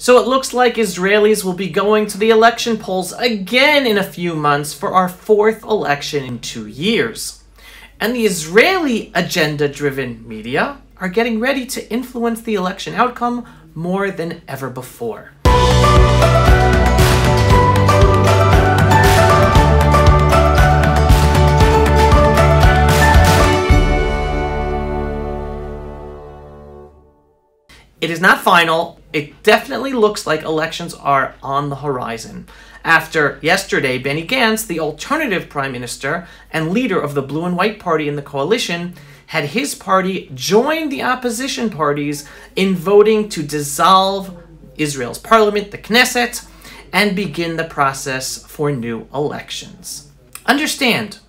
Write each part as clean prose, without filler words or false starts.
So it looks like Israelis will be going to the election polls again in a few months for our fourth election in 2 years. And the Israeli agenda-driven media are getting ready to influence the election outcome more than ever before. It is not final. It definitely looks like elections are on the horizon. After yesterday, Benny Gantz, the alternative prime minister and leader of the Blue and White Party in the coalition, had his party join the opposition parties in voting to dissolve Israel's parliament, the Knesset, and begin the process for new elections. Understand,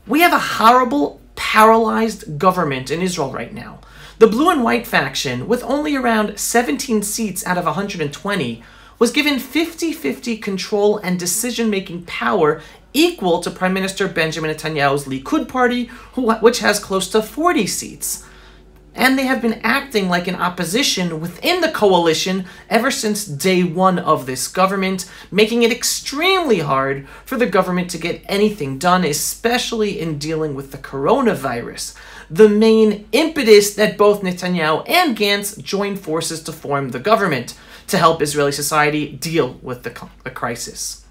we have a horrible, paralyzed government in Israel right now. The Blue and White faction, with only around 17 seats out of 120, was given 50-50 control and decision-making power equal to Prime Minister Benjamin Netanyahu's Likud party, which has close to 40 seats. And they have been acting like an opposition within the coalition ever since day one of this government, making it extremely hard for the government to get anything done, especially in dealing with the coronavirus, the main impetus that both Netanyahu and Gantz joined forces to form the government to help Israeli society deal with the crisis.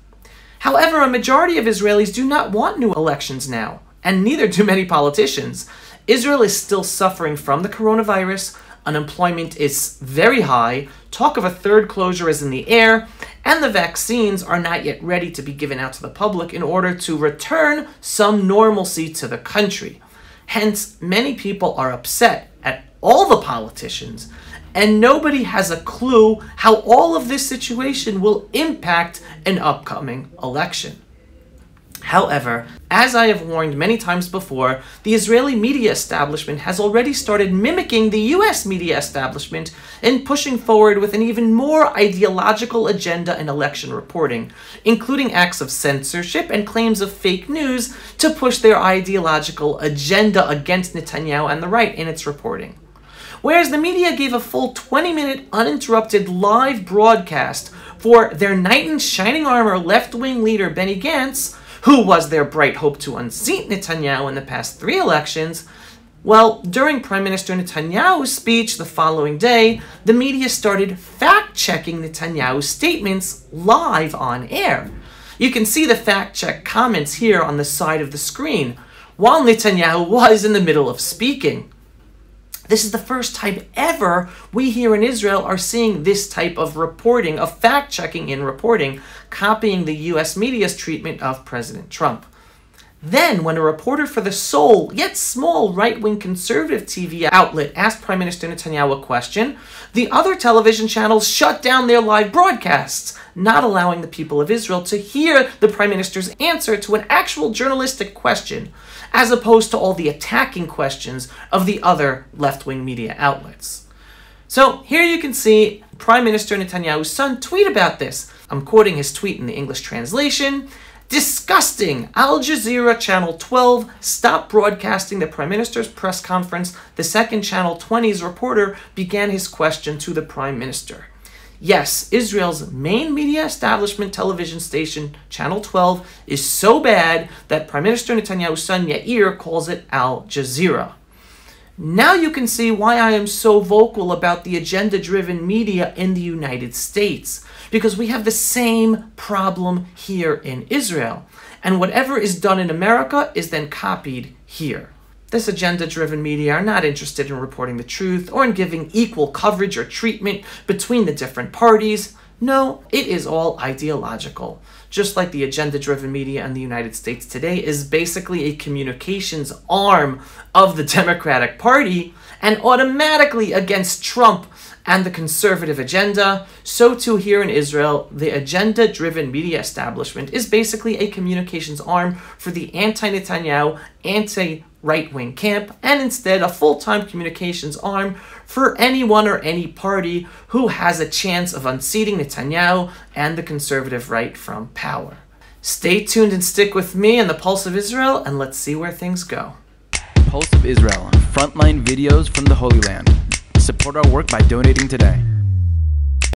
However, a majority of Israelis do not want new elections now, and neither do many politicians. Israel is still suffering from the coronavirus, unemployment is very high, talk of a third closure is in the air, and the vaccines are not yet ready to be given out to the public in order to return some normalcy to the country. Hence, many people are upset at all the politicians, and nobody has a clue how all of this situation will impact an upcoming election. However, as I have warned many times before, the Israeli media establishment has already started mimicking the US media establishment in pushing forward with an even more ideological agenda in election reporting, including acts of censorship and claims of fake news to push their ideological agenda against Netanyahu and the right in its reporting. Whereas the media gave a full 20-minute uninterrupted live broadcast for their knight in shining armor left-wing leader Benny Gantz, who was their bright hope to unseat Netanyahu in the past 3 elections, well, during Prime Minister Netanyahu's speech the following day, the media started fact-checking Netanyahu's statements live on air. You can see the fact-check comments here on the side of the screen, while Netanyahu was in the middle of speaking. This is the first time ever we here in Israel are seeing this type of reporting, of fact-checking in reporting, copying the US media's treatment of President Trump. Then, when a reporter for the sole, yet small, right-wing conservative TV outlet asked Prime Minister Netanyahu a question, the other television channels shut down their live broadcasts, not allowing the people of Israel to hear the Prime Minister's answer to an actual journalistic question, as opposed to all the attacking questions of the other left-wing media outlets. So here you can see Prime Minister Netanyahu's son tweet about this. I'm quoting his tweet in the English translation. Disgusting! Al Jazeera Channel 12 stopped broadcasting the Prime Minister's press conference. The second Channel 20's reporter began his question to the Prime Minister. Yes, Israel's main media establishment television station, Channel 12, is so bad that Prime Minister Netanyahu's son Yair calls it Al Jazeera. Now you can see why I am so vocal about the agenda-driven media in the United States, because we have the same problem here in Israel, and whatever is done in America is then copied here. This agenda-driven media are not interested in reporting the truth or in giving equal coverage or treatment between the different parties. No, it is all ideological. Just like the agenda-driven media in the United States today is basically a communications arm of the Democratic Party and automatically against Trump and the conservative agenda, so too here in Israel, the agenda-driven media establishment is basically a communications arm for the anti-Netanyahu, anti-right-wing camp, and instead a full-time communications arm for anyone or any party who has a chance of unseating Netanyahu and the conservative right from power. Stay tuned and stick with me and the Pulse of Israel, and let's see where things go. Pulse of Israel, frontline videos from the Holy Land. Support our work by donating today.